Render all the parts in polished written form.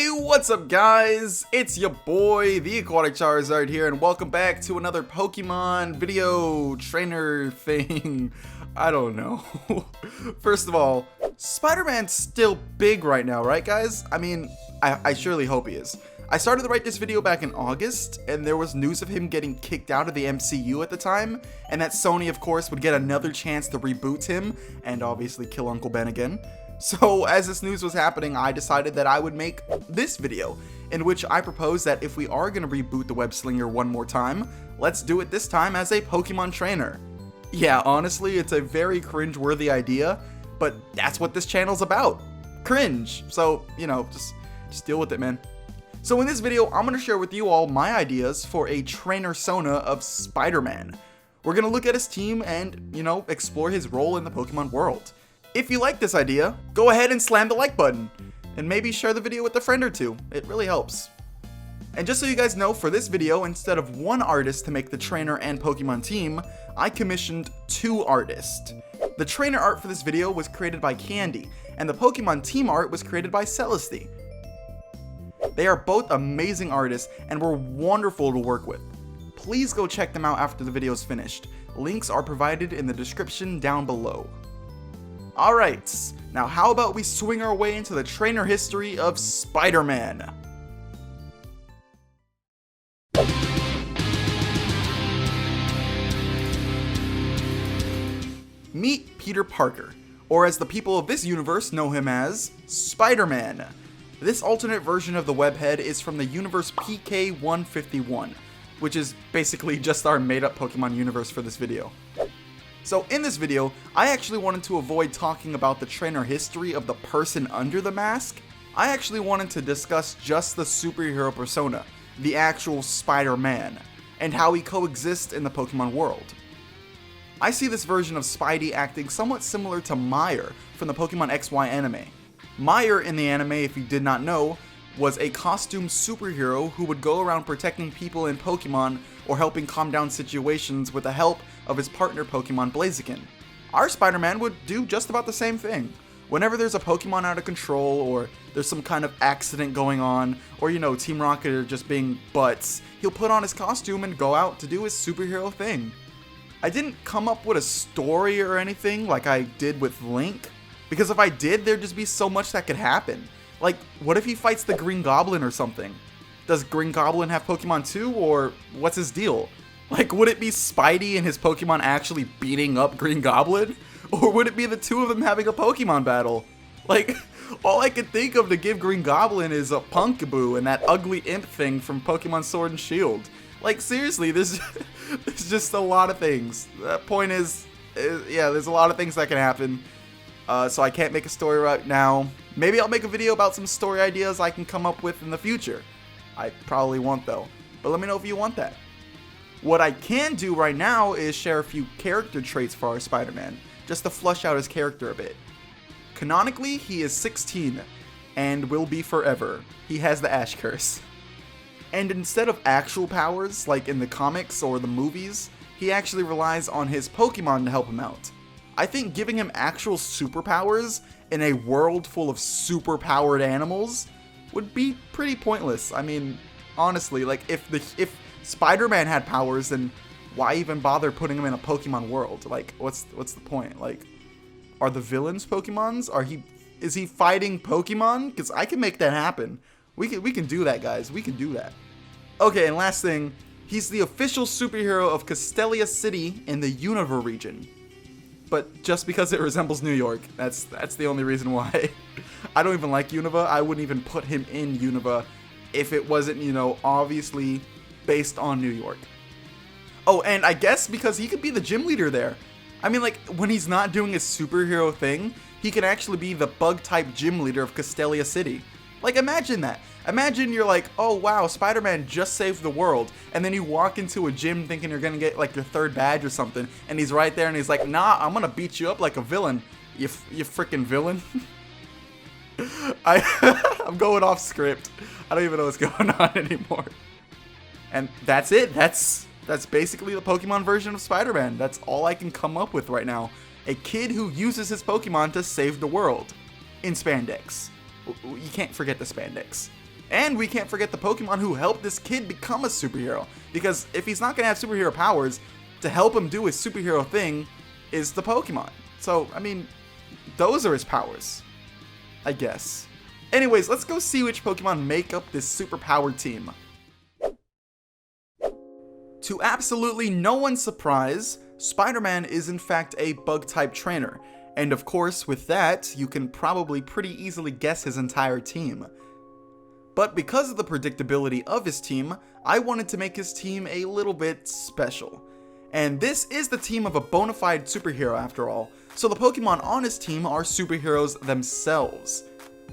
Hey, what's up guys? It's your boy, the Aquatic Charizard here, and welcome back to another Pokemon video trainer thing. I don't know. First of all, Spider-Man's still big right now, right guys? I mean, I surely hope he is. I started to write this video back in August, and there was news of him getting kicked out of the MCU at the time, and that Sony, of course, would get another chance to reboot him, and obviously kill Uncle Ben again. So, as this news was happening, I decided that I would make this video, in which I propose that if we are going to reboot the Web Slinger one more time, let's do it this time as a Pokemon trainer. Yeah, honestly, it's a very cringe-worthy idea, but that's what this channel's about. Cringe. So, you know, just deal with it, man. So in this video, I'm going to share with you all my ideas for a trainer Sona of Spider-Man. We're going to look at his team and, you know, explore his role in the Pokemon world. If you like this idea, go ahead and slam the like button, and maybe share the video with a friend or two. It really helps. And just so you guys know, for this video, instead of one artist to make the trainer and Pokemon team, I commissioned 2 artists. The trainer art for this video was created by Candy, and the Pokemon team art was created by Celesty. They are both amazing artists and were wonderful to work with. Please go check them out after the video is finished. Links are provided in the description down below. Alright, now how about we swing our way into the trainer history of Spider-Man? Meet Peter Parker, or as the people of this universe know him as, Spider-Man. This alternate version of the webhead is from the universe PK151, which is basically just our made-up Pokemon universe for this video. So in this video, I actually wanted to avoid talking about the trainer history of the person under the mask. I actually wanted to discuss just the superhero persona, the actual Spider-Man, and how he coexists in the Pokemon world. I see this version of Spidey acting somewhat similar to Meyer from the Pokemon XY anime. Meyer in the anime, if you did not know, was a costumed superhero who would go around protecting people in Pokemon or helping calm down situations with the help of his partner Pokemon Blaziken. Our Spider-Man would do just about the same thing. Whenever there's a Pokemon out of control, or there's some kind of accident going on, or you know, Team Rocket are just being butts, he'll put on his costume and go out to do his superhero thing. I didn't come up with a story or anything like I did with Link, because if I did, there'd just be so much that could happen. Like, what if he fights the Green Goblin or something? Does Green Goblin have Pokemon too, or what's his deal? Like, would it be Spidey and his Pokemon actually beating up Green Goblin? Or would it be the two of them having a Pokemon battle? Like, all I could think of to give Green Goblin is a Punkaboo and that ugly imp thing from Pokemon Sword and Shield. Like, seriously, there's just a lot of things. The point is, yeah, there's a lot of things that can happen. So I can't make a story right now. Maybe I'll make a video about some story ideas I can come up with in the future. I probably won't though, but let me know if you want that. What I can do right now is share a few character traits for our Spider-Man, just to flush out his character a bit. Canonically, he is 16, and will be forever. He has the Ash Curse. And instead of actual powers, like in the comics or the movies, he actually relies on his Pokemon to help him out. I think giving him actual superpowers in a world full of super-powered animals would be pretty pointless. I mean, honestly, like, if Spider-Man had powers, then why even bother putting him in a Pokemon world? Like, what's the point? Like, are the villains Pokemons? Is he fighting Pokemon? Because I can make that happen. We can do that, guys. We can do that. Okay, and last thing, he's the official superhero of Castelia City in the Unova region. But just because it resembles New York, that's the only reason why. I don't even like Unova. I wouldn't even put him in Unova if it wasn't, you know, obviously based on New York. Oh, and I guess because he could be the gym leader there. I mean, like, when he's not doing his superhero thing, he can actually be the bug-type gym leader of Castelia City. Like, imagine that. Imagine you're like, oh wow, Spider-Man just saved the world, and then you walk into a gym thinking you're gonna get like your 3rd badge or something, and he's right there and he's like, nah, I'm gonna beat you up like a villain, you freaking villain. I'm going off script. I don't even know what's going on anymore. And that's it. That's basically the Pokemon version of Spider-Man. That's all I can come up with right now. A kid who uses his Pokemon to save the world. In spandex. You can't forget the spandex. And we can't forget the Pokemon who helped this kid become a superhero, because if he's not going to have superhero powers, to help him do his superhero thing is the Pokemon. So, I mean, those are his powers, I guess. Anyways, let's go see which Pokemon make up this superpowered team. To absolutely no one's surprise, Spider-Man is in fact a bug-type trainer, and of course, with that, you can probably pretty easily guess his entire team. But because of the predictability of his team, I wanted to make his team a little bit special. And this is the team of a bona fide superhero after all, so the Pokemon on his team are superheroes themselves.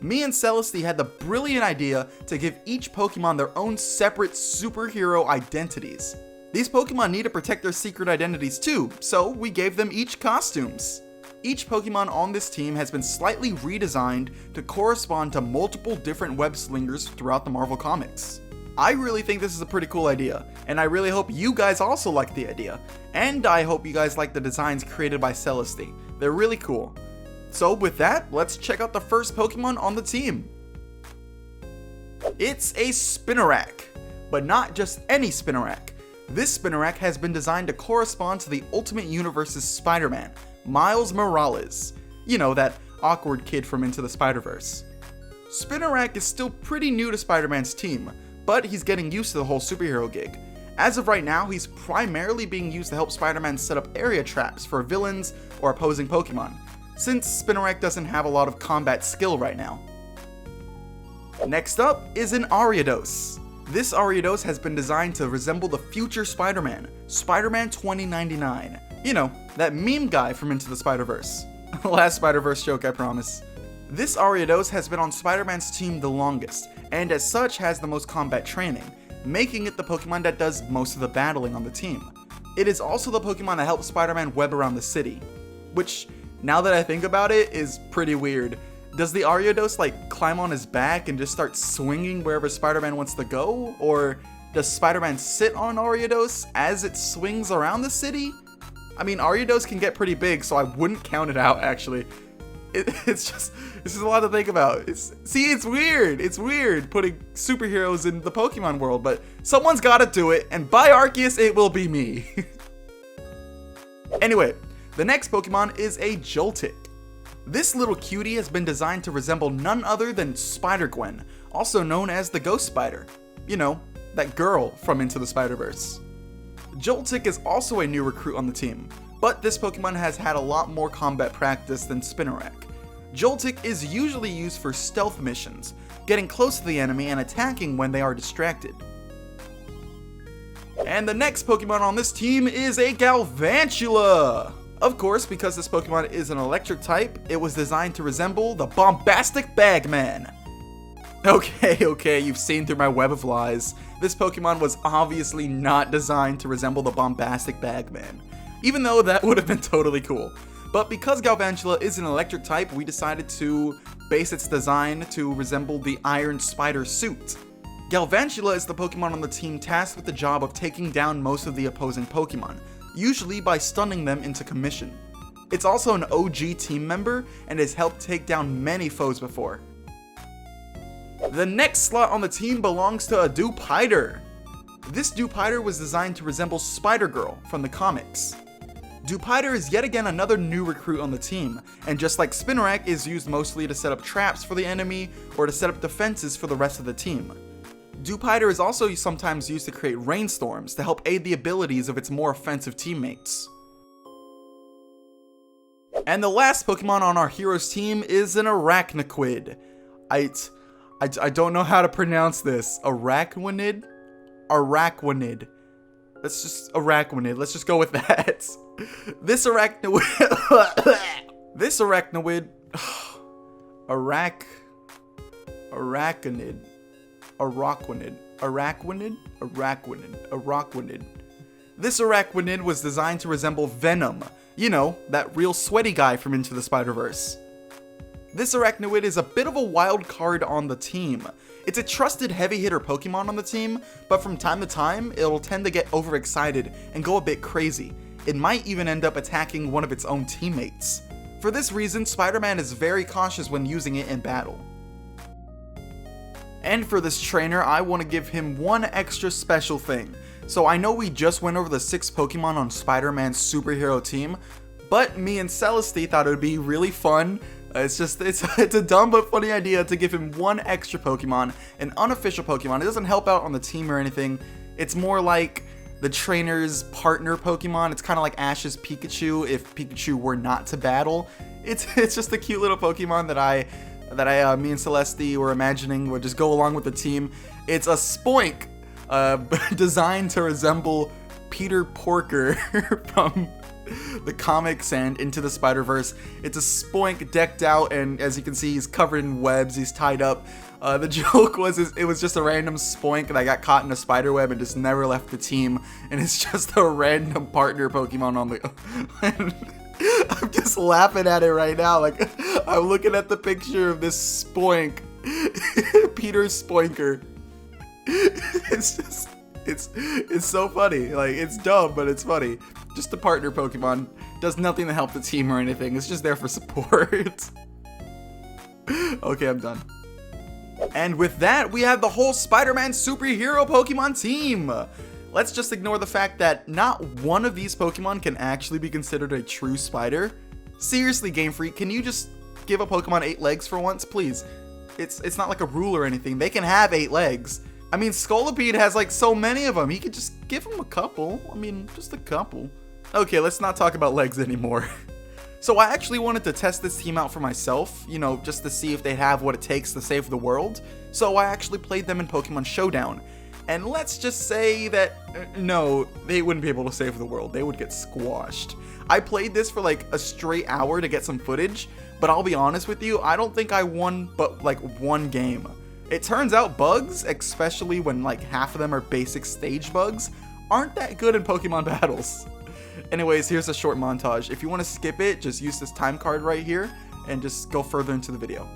Me and Celesty had the brilliant idea to give each Pokemon their own separate superhero identities. These Pokemon need to protect their secret identities too, so we gave them each costumes. Each Pokemon on this team has been slightly redesigned to correspond to multiple different web slingers throughout the Marvel Comics. I really think this is a pretty cool idea, and I really hope you guys also like the idea. And I hope you guys like the designs created by Celesty. They're really cool. So with that, let's check out the first Pokemon on the team. It's a Spinarak, but not just any Spinarak. This Spinarak has been designed to correspond to the Ultimate Universe's Spider-Man, Miles Morales. You know, that awkward kid from Into the Spider-Verse. Spinarak is still pretty new to Spider-Man's team, but he's getting used to the whole superhero gig. As of right now, he's primarily being used to help Spider-Man set up area traps for villains or opposing Pokemon, since Spinarak doesn't have a lot of combat skill right now. Next up is an Ariados. This Ariados has been designed to resemble the future Spider-Man, Spider-Man 2099. You know, that meme guy from Into the Spider-Verse. Last Spider-Verse joke, I promise. This Ariados has been on Spider-Man's team the longest, and as such has the most combat training, making it the Pokemon that does most of the battling on the team. It is also the Pokemon that helps Spider-Man web around the city, which, now that I think about it, is pretty weird. Does the Ariados like climb on his back and just start swinging wherever Spider-Man wants to go? Or does Spider-Man sit on Ariados as it swings around the city? I mean, Ariados can get pretty big, so I wouldn't count it out, actually. It's just a lot to think about. It's weird. It's weird putting superheroes in the Pokemon world, but someone's gotta do it, and by Arceus, it will be me. Anyway, the next Pokemon is a Joltik. This little cutie has been designed to resemble none other than Spider-Gwen, also known as the Ghost Spider. You know, that girl from Into the Spider-Verse. Joltik is also a new recruit on the team, but this Pokemon has had a lot more combat practice than Spinarak. Joltik is usually used for stealth missions, getting close to the enemy and attacking when they are distracted. And the next Pokemon on this team is a Galvantula! Of course, because this Pokemon is an electric type, it was designed to resemble the Bombastic Bagman. Okay, you've seen through my web of lies. This Pokemon was obviously not designed to resemble the Bombastic Bagman, even though that would have been totally cool. But because Galvantula is an electric type, we decided to base its design to resemble the Iron Spider suit. Galvantula is the Pokemon on the team tasked with the job of taking down most of the opposing Pokemon, usually by stunning them into commission. It's also an OG team member and has helped take down many foes before. The next slot on the team belongs to a Dewpider. This Dewpider was designed to resemble Spider-Girl from the comics. Dewpider is yet again another new recruit on the team, and just like Spinarak is used mostly to set up traps for the enemy or to set up defenses for the rest of the team. Dewpider is also sometimes used to create rainstorms to help aid the abilities of its more offensive teammates. And the last Pokemon on our hero's team is an Arachnid. I don't know how to pronounce this. Arachnid? Arachnid. Let's just go with that. This Arachnid. This Arachnid was designed to resemble Venom. You know, that real sweaty guy from Into the Spider-Verse. This Arachnid is a bit of a wild card on the team. It's a trusted heavy hitter Pokemon on the team, but from time to time, it'll tend to get overexcited and go a bit crazy. It might even end up attacking one of its own teammates. For this reason, Spider-Man is very cautious when using it in battle. And for this trainer, I want to give him one extra special thing. So I know we just went over the 6 Pokemon on Spider-Man's superhero team, but me and Celesty thought it would be really fun. It's a dumb but funny idea to give him one extra Pokemon, an unofficial Pokemon. It doesn't help out on the team or anything. It's more like the trainer's partner Pokemon. It's kind of like Ash's Pikachu if Pikachu were not to battle. It's just a cute little Pokemon that me and Celesty were imagining would just go along with the team. It's a Spoink, designed to resemble Peter Porker from the comics and Into the Spider-Verse. It's a Spoink decked out, and as you can see, he's covered in webs, he's tied up. The joke was it was just a random Spoink that got caught in a spider web and just never left the team, and it's just a random partner Pokemon on the... and I'm just laughing at it right now, like, I'm looking at the picture of this Spoink, Peter Spoinker. It's so funny. Like, it's dumb, but it's funny. Just a partner Pokemon. Does nothing to help the team or anything. It's just there for support. Okay, I'm done. And with that, we have the whole Spider-Man superhero Pokemon team. Let's just ignore the fact that not one of these Pokemon can actually be considered a true spider. Seriously, Game Freak, can you just give a Pokemon 8 legs for once, please? It's not like a rule or anything. They can have 8 legs. I mean, Scolipede has like so many of them. He could just give him a couple. I mean, just a couple. Okay, let's not talk about legs anymore. So I actually wanted to test this team out for myself, you know, just to see if they have what it takes to save the world. So I actually played them in Pokemon Showdown. And let's just say that, no, they wouldn't be able to save the world. They would get squashed. I played this for like a straight hour to get some footage, but I'll be honest with you, I don't think I won but like one game. It turns out bugs, especially when like half of them are basic stage bugs, aren't that good in Pokemon battles. Anyways, here's a short montage. If you want to skip it, just use this time card right here and just go further into the video.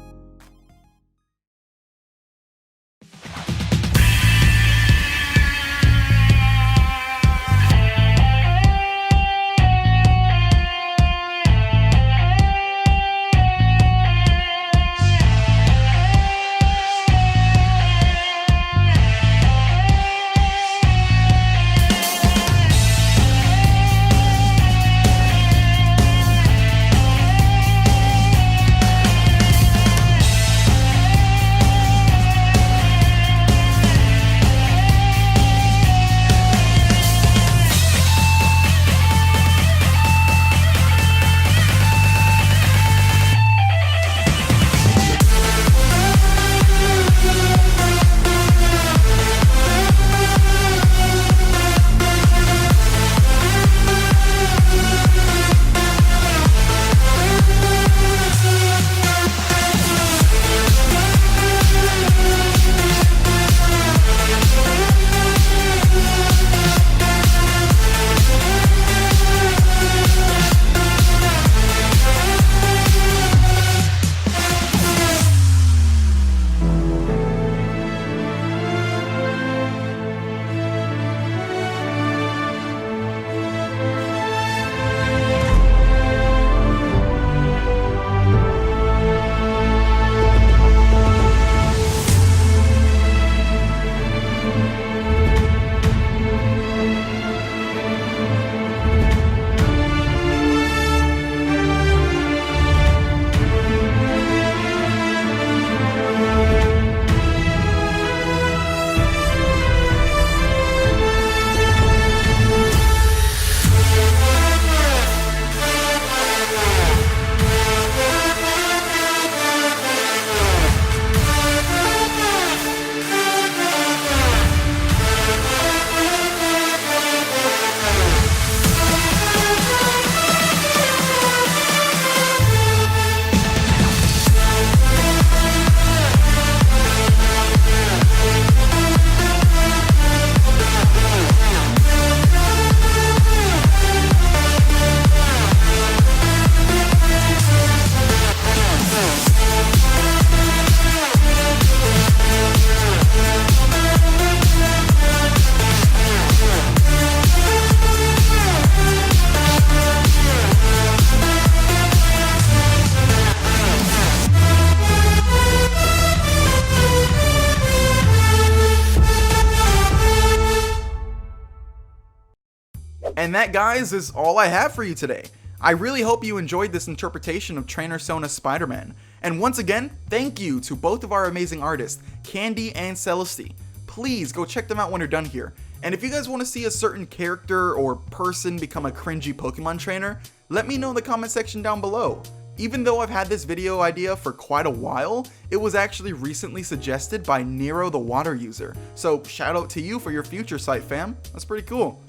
And that, guys, is all I have for you today. I really hope you enjoyed this interpretation of Trainer Sona's Spider-Man. And once again, thank you to both of our amazing artists, Candy and Celesty. Please go check them out when you're done here. And if you guys want to see a certain character or person become a cringy Pokemon trainer, let me know in the comment section down below. Even though I've had this video idea for quite a while, it was actually recently suggested by Nero the Water User. So shout out to you for your future site, fam. That's pretty cool.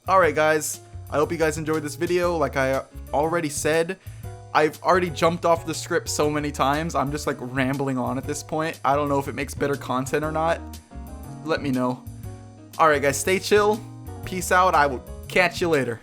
Alright guys, I hope you guys enjoyed this video. Like I already said, I've already jumped off the script so many times, I'm just like rambling on at this point. I don't know if it makes better content or not. Let me know. Alright guys, stay chill, peace out, I will catch you later.